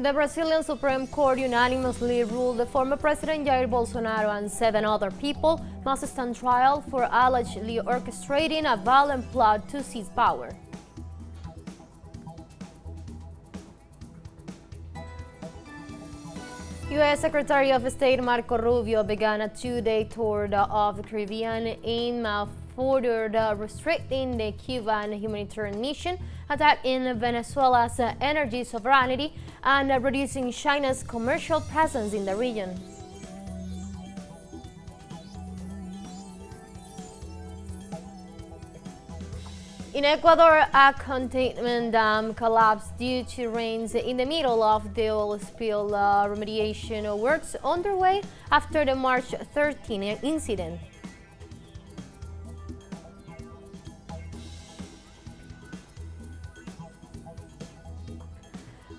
The Brazilian Supreme Court unanimously ruled the former President Jair Bolsonaro and 7 other people must stand trial for allegedly orchestrating a violent plot to seize power. U.S. Secretary of State Marco Rubio began a 2-day tour of the Caribbean aimed at further restricting the Cuban humanitarian mission, attacking Venezuela's energy sovereignty, and reducing China's commercial presence in the region. In Ecuador, a containment dam collapsed due to rains in the middle of the oil spill. Remediation works underway after the March 13 incident.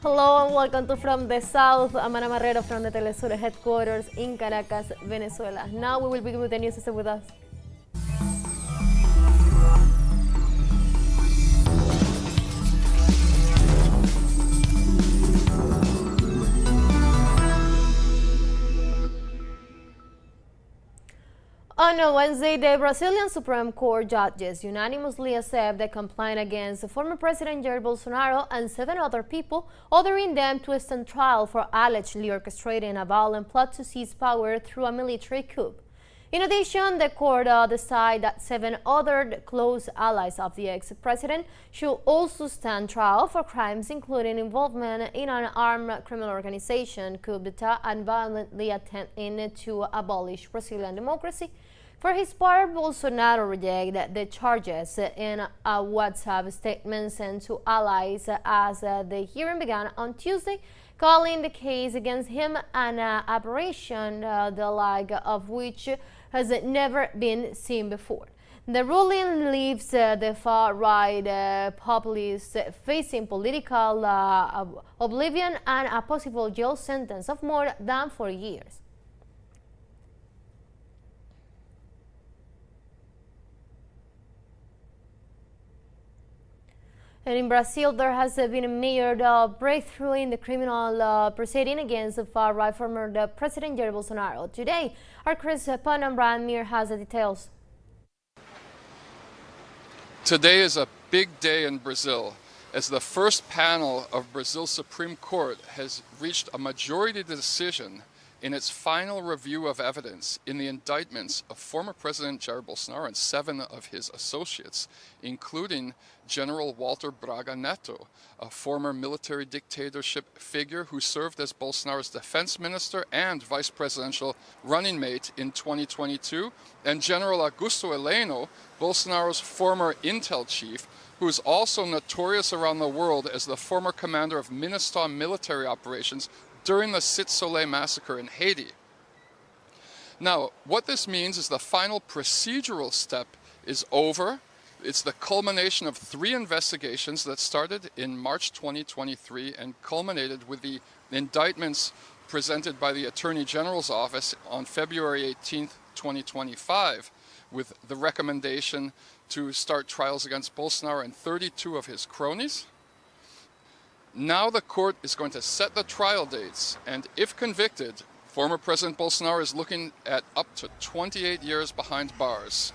Hello and welcome to From the South. I'm Ana Marrero from the teleSUR headquarters in Caracas, Venezuela. Now we will begin with the news. Stay with us. On Wednesday, the Brazilian Supreme Court judges unanimously accept the complaint against former President Jair Bolsonaro and 7 other people, ordering them to stand trial for allegedly orchestrating a violent plot to seize power through a military coup. In addition, the court decided that 7 other close allies of the ex-president should also stand trial for crimes including involvement in an armed criminal organization, coup d'etat, and violently attempting to abolish Brazilian democracy. For his part, Bolsonaro rejected the charges in a WhatsApp statement sent to allies as the hearing began on Tuesday, calling the case against him an aberration, the like of which has never been seen before. The ruling leaves the far-right populists facing political oblivion and a possible jail sentence of more than 4 years. And in Brazil, there has been a major breakthrough in the criminal proceeding against the far-right former President Jair Bolsonaro. Today, our correspondent Brian Mir has the details. Today is a big day in Brazil, as the first panel of Brazil's Supreme Court has reached a majority decision in its final review of evidence in the indictments of former President Jair Bolsonaro and 7 of his associates, including General Walter Braga Neto, a former military dictatorship figure who served as Bolsonaro's defense minister and vice presidential running mate in 2022, and General Augusto Heleno, Bolsonaro's former intel chief, who is also notorious around the world as the former commander of MINUSTAH military operations during the Cité Soleil massacre in Haiti. Now, what this means is the final procedural step is over. It's the culmination of 3 investigations that started in March 2023 and culminated with the indictments presented by the Attorney General's office on February 18, 2025, with the recommendation to start trials against Bolsonaro and 32 of his cronies. Now the court is going to set the trial dates, and if convicted, former President Bolsonaro is looking at up to 28 years behind bars.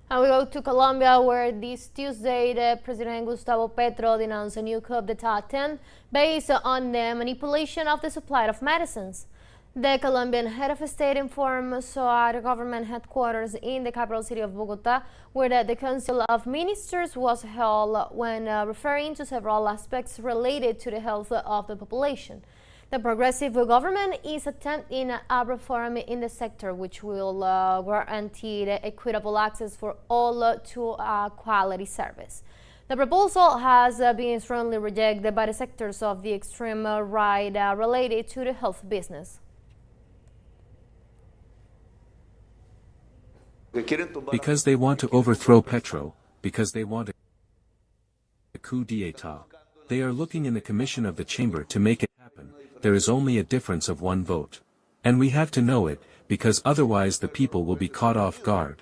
And we go to Colombia, where this Tuesday, the President Gustavo Petro denounced a new coup d'etat attempt based on the manipulation of the supply of medicines. The Colombian head of state informed so at government headquarters in the capital city of Bogota, where the Council of Ministers was held when referring to several aspects related to the health of the population. The progressive government is attempting a reform in the sector which will guarantee the equitable access for all to a quality service. The proposal has been strongly rejected by the sectors of the extreme right related to the health business. Because they want to overthrow Petro, because they want a coup d'etat. They are looking in the commission of the chamber to make it happen. There is only a difference of 1 vote. And we have to know it, because otherwise the people will be caught off guard.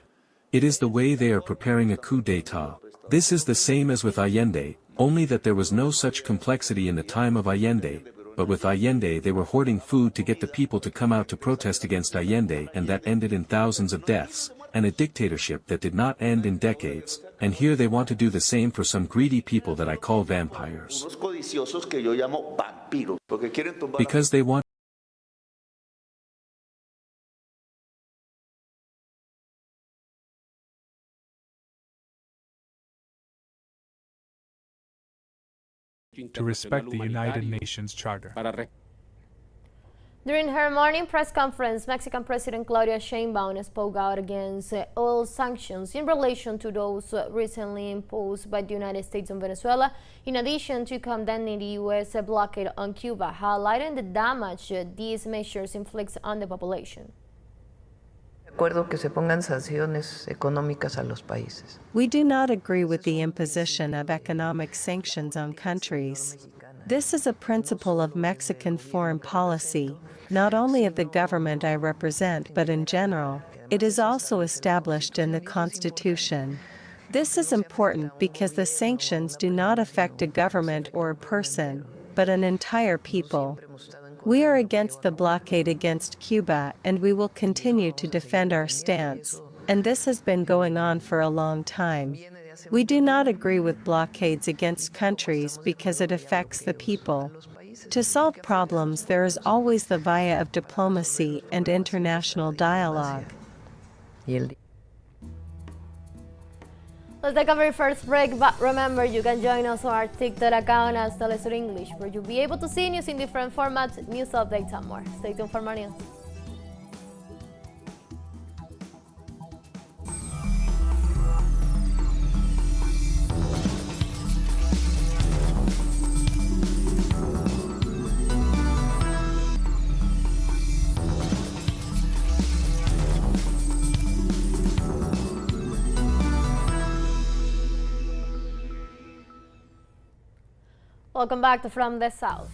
It is the way they are preparing a coup d'etat. This is the same as with Allende, only that there was no such complexity in the time of Allende, but with Allende they were hoarding food to get the people to come out to protest against Allende, and that ended in thousands of deaths, and a dictatorship that did not end in decades, and here they want to do the same for some greedy people that I call vampires. Because they want to respect the United Nations Charter. During her morning press conference, Mexican President Claudia Sheinbaum spoke out against oil sanctions in relation to those recently imposed by the United States on Venezuela, in addition to condemning the U.S. blockade on Cuba, highlighting the damage these measures inflict on the population. We do not agree with the imposition of economic sanctions on countries. This is a principle of Mexican foreign policy, not only of the government I represent but in general. It is also established in the Constitution. This is important because the sanctions do not affect a government or a person, but an entire people. We are against the blockade against Cuba, and we will continue to defend our stance, and this has been going on for a long time. We do not agree with blockades against countries because it affects the people. To solve problems, there is always the via of diplomacy and international dialogue. Let's take a very first break, but remember you can join us on our TikTok account as teleSUR English, where you'll be able to see news in different formats, news updates and more. Stay tuned for more news. Welcome back to From the South.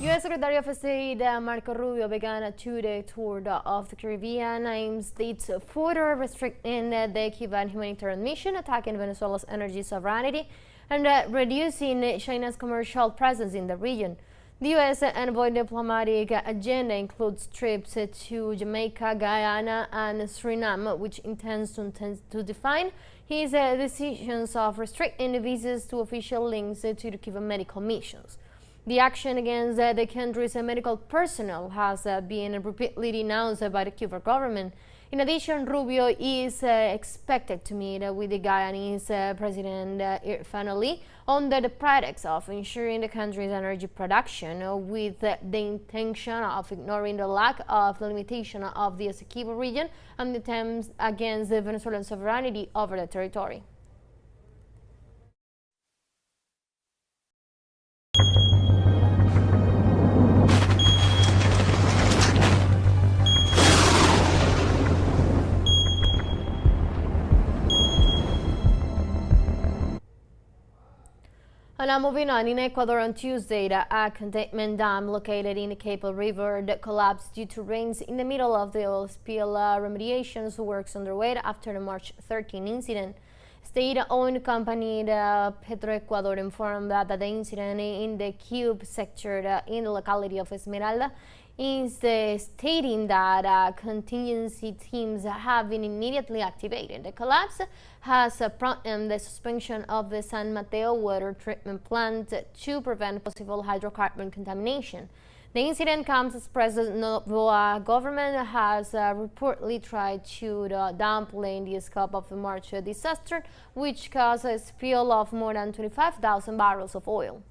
U.S. Secretary of State Marco Rubio began a two-day tour of the Caribbean aimed at further restricting the Cuban humanitarian mission, attacking Venezuela's energy sovereignty, and reducing China's commercial presence in the region. The U.S. envoy diplomatic agenda includes trips to Jamaica, Guyana, and Suriname, which intends to define his decisions of restricting the visas to official links to the Cuban medical missions. The action against the country's medical personnel has been repeatedly denounced by the Cuban government. In addition, Rubio is expected to meet with the Guyanese President Irfan under the pretext of ensuring the country's energy production, with the intention of ignoring the lack of limitation of the Essequibo region and the attempts against the Venezuelan sovereignty over the territory. And now moving on, in Ecuador on Tuesday, a containment dam located in the Capel River that collapsed due to rains in the middle of the oil spill. Remediation works underway after the March 13 incident. State-owned company Petroecuador informed that the incident in the Cube sector in the locality of Esmeralda is stating that contingency teams have been immediately activated. The collapse has prompted the suspension of the San Mateo water treatment plant to prevent possible hydrocarbon contamination. The incident comes as President Novoa government has reportedly tried to downplay the scope of the March disaster, which caused a spill of more than 25,000 barrels of oil.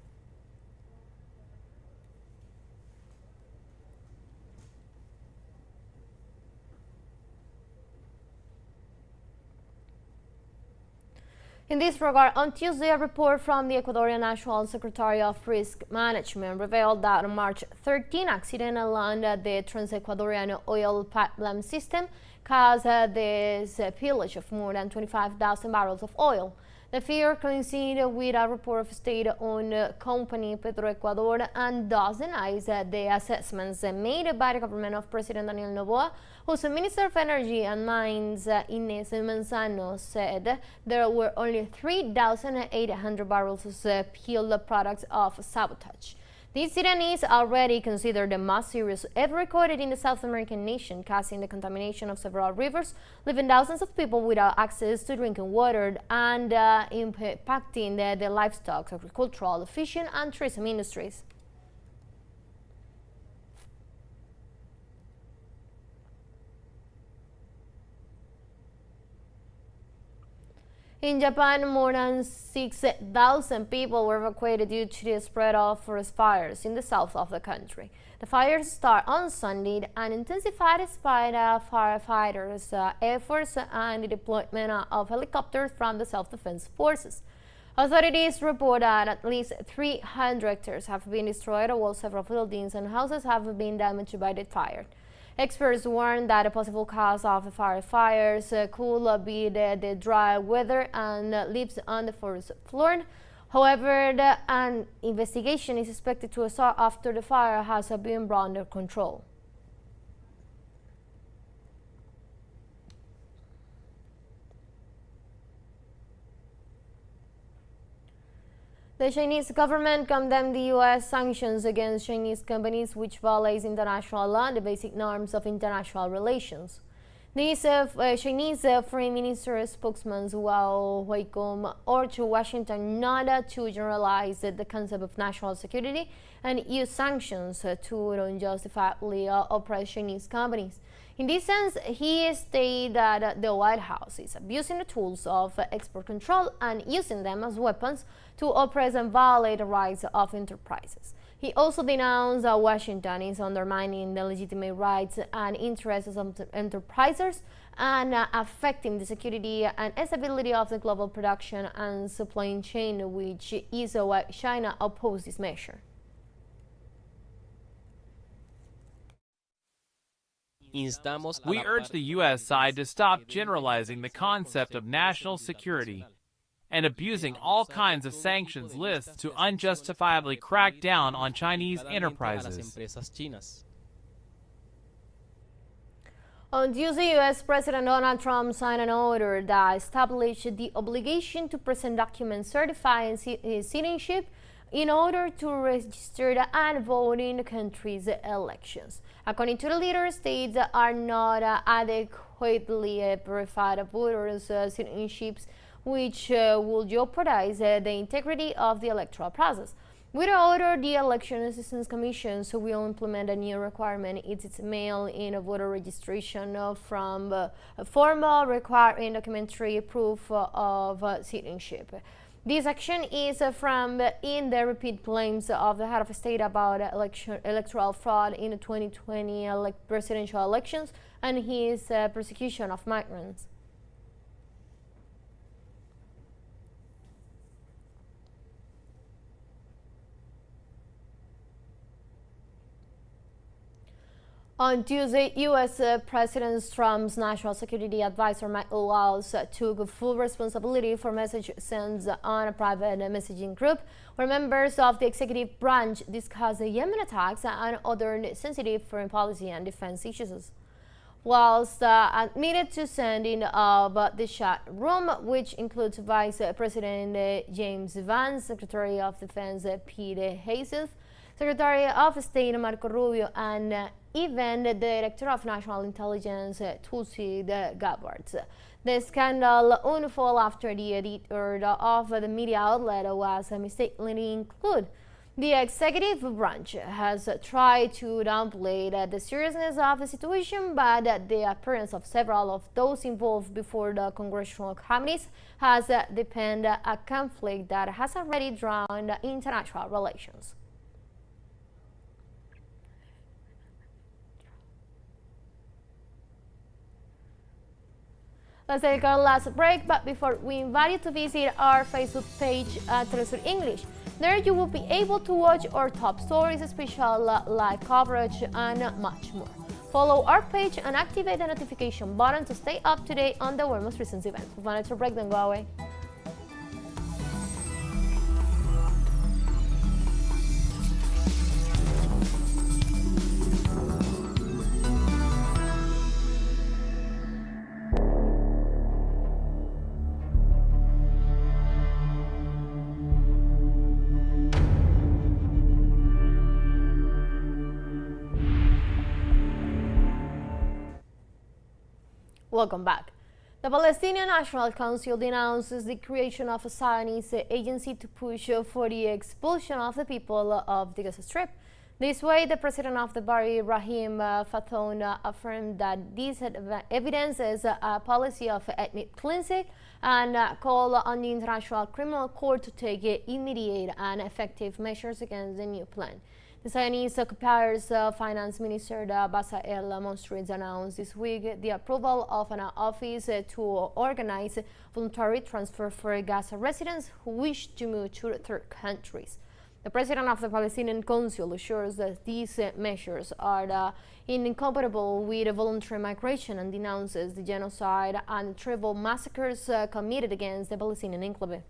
In this regard, on Tuesday, a report from the Ecuadorian National Secretary of Risk Management revealed that on March 13, accident along the Trans-Ecuadorian oil pipeline system caused the spillage of more than 25,000 barrels of oil. The figure coincided with a report of state-owned company Ecuador and thus denies the assessments made by the government of President Daniel Noboa, whose Minister of Energy and Mines, Inés Manzano, said there were only 3,800 barrels of peeled products of sabotage. The incident is already considered the most serious ever recorded in the South American nation, causing the contamination of several rivers, leaving thousands of people without access to drinking water and impacting the livestock, agricultural, fishing and tourism industries. In Japan, more than 6,000 people were evacuated due to the spread of forest fires in the south of the country. The fires started on Sunday and intensified despite firefighters' efforts and the deployment of helicopters from the self-defense forces. Authorities report that at least 300 hectares have been destroyed, while several buildings and houses have been damaged by the fire. Experts warn that a possible cause of the fires could be the dry weather and leaves on the forest floor. However, an investigation is expected to start after the fire has been brought under control. The Chinese government condemned the U.S. sanctions against Chinese companies, which violates international law and the basic norms of international relations. This Chinese Foreign Minister spokesman Wang Weicom urged Washington not to generalize the concept of national security and use sanctions to unjustifiably oppress Chinese companies. In this sense, he stated that the White House is abusing the tools of export control and using them as weapons to oppress and violate the rights of enterprises. He also denounced that Washington is undermining the legitimate rights and interests of enterprises and affecting the security and stability of the global production and supply chain, which is why China opposed this measure. We urge the U.S. side to stop generalizing the concept of national security and abusing all kinds of sanctions lists to unjustifiably crack down on Chinese enterprises. On Tuesday, U.S. President Donald Trump signed an order that established the obligation to present documents certifying citizenship in order to register and vote in the country's elections. According to the leader, states are not adequately verified voters' citizenships, which will jeopardize the integrity of the electoral process. With the order, the Election Assistance Commission will implement a new requirement. It's mail-in voter registration from a formal requiring documentary proof of citizenship. This action is from in the repeat claims of the head of state about electoral fraud in the 2020 presidential elections and his persecution of migrants. On Tuesday, U.S. President Trump's National Security Advisor Michael Waltz took full responsibility for messages sent on a private messaging group where members of the executive branch discussed the Yemen attacks and other sensitive foreign policy and defense issues. Waltz admitted to sending of the chat room, which includes Vice President James Vance, Secretary of Defense Pete Hegseth, Secretary of State Marco Rubio, and even the Director of National Intelligence, Tulsi Gabbard. The scandal unfolded after the editor of the media outlet was mistakenly included. The executive branch has tried to downplay the seriousness of the situation, but the appearance of several of those involved before the congressional committees has deepened a conflict that has already drawn international relations. Let's take our last break, but before we invite you to visit our Facebook page teleSUR English. There you will be able to watch our top stories, special live coverage, and much more. Follow our page and activate the notification button to stay up to date on the most recent events. We've wanted to break them, go away. Welcome back. The Palestinian National Council denounces the creation of a Zionist agency to push for the expulsion of the people of the Gaza Strip. This way, the president of the Bari, Rahim Fathon, affirmed that this evidences a policy of ethnic cleansing and called on the International Criminal Court to take immediate and effective measures against the new plan. The Zionist occupiers Finance Minister Basael Monstritz announced this week the approval of an office to organize voluntary transfer for Gaza residents who wish to move to third countries. The president of the Palestinian Council assures that these measures are incompatible with voluntary migration and denounces the genocide and tribal massacres committed against the Palestinian enclave.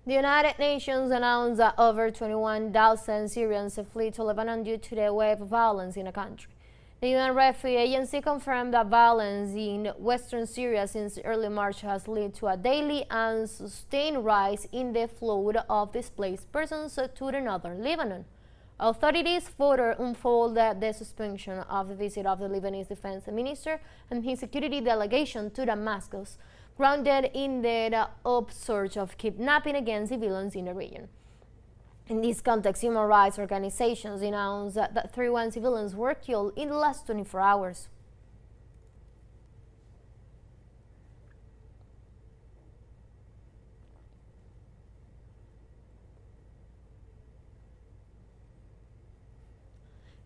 The United Nations announced that over 21,000 Syrians have fled to Lebanon due to the wave of violence in the country. The UN Refugee Agency confirmed that violence in western Syria since early March has led to a daily and sustained rise in the flow of displaced persons to the northern Lebanon. Authorities further unfolded the suspension of the visit of the Lebanese defense minister and his security delegation to Damascus, grounded in the upsurge of kidnapping against civilians in the region. In this context, human rights organizations announced that 31 civilians were killed in the last 24 hours.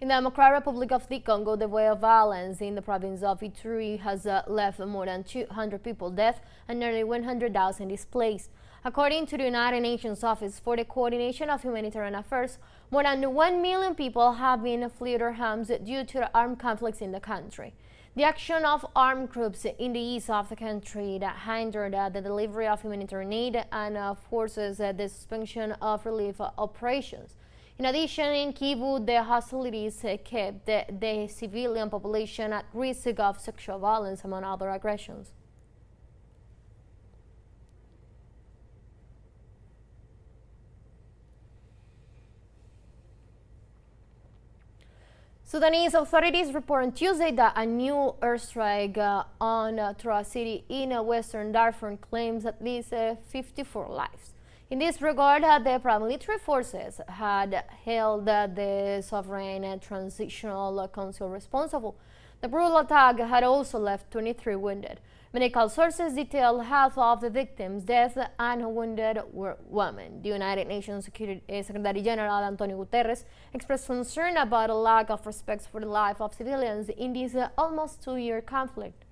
In the Democratic Republic of the Congo, the wave of violence in the province of Ituri has left more than 200 people dead and nearly 100,000 displaced. According to the United Nations Office for the Coordination of Humanitarian Affairs, more than 1 million people have been fled their homes due to the armed conflicts in the country. The action of armed groups in the east of the country that hindered the delivery of humanitarian aid and forces the suspension of relief operations. In addition, in Kivu, the hostilities kept the civilian population at risk of sexual violence, among other aggressions. Sudanese authorities report on Tuesday that a new airstrike on Tura city in western Darfur claims at least 54 lives. In this regard, the paramilitary forces had held the Sovereign Transitional Council responsible. The brutal attack had also left 23 wounded. Medical sources detail half of the victims' deaths and wounded were women. The United Nations Secretary General Antonio Guterres expressed concern about a lack of respect for the life of civilians in this almost 2-year conflict.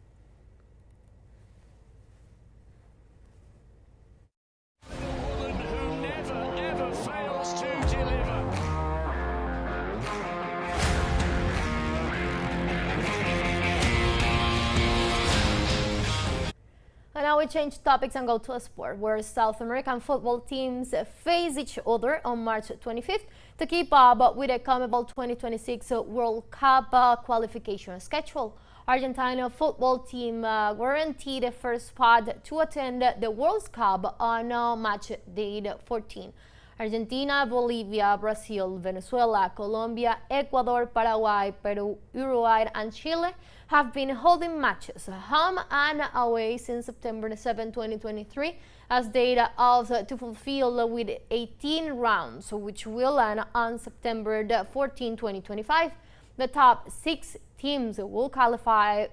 And now we change topics and go to a sport where South American football teams face each other on March 25th to keep up with the CONMEBOL 2026 World Cup qualification schedule. Argentina football team guaranteed the first spot to attend the World Cup on match day 14. Argentina, Bolivia, Brazil, Venezuela, Colombia, Ecuador, Paraguay, Peru, Uruguay, and Chile have been holding matches home and away since September 7, 2023, as they also to fulfill with 18 rounds, which will end on September 14, 2025. The top 6 teams will qualify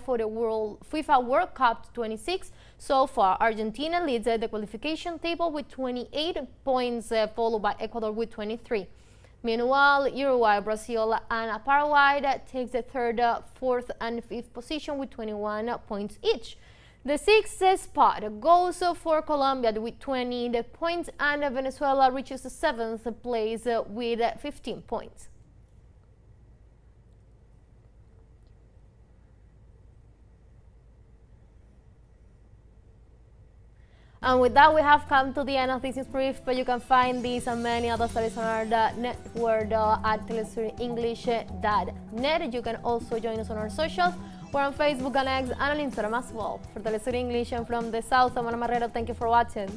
for the FIFA World Cup 26. So far, Argentina leads the qualification table with 28 points, followed by Ecuador with 23. Meanwhile, Uruguay, Brazil, and Paraguay takes the 3rd, 4th, and 5th position with 21 points each. The 6th spot goes for Colombia with 20 points, and Venezuela reaches the 7th place with 15 points. And with that, we have come to the end of this news brief, but you can find these and many other stories on our network at telesurenglish.net. You can also join us on our socials. We're on Facebook and X and on Instagram as well. For TeleSUR English and from the south, I'm Ana Marrero. Thank you for watching.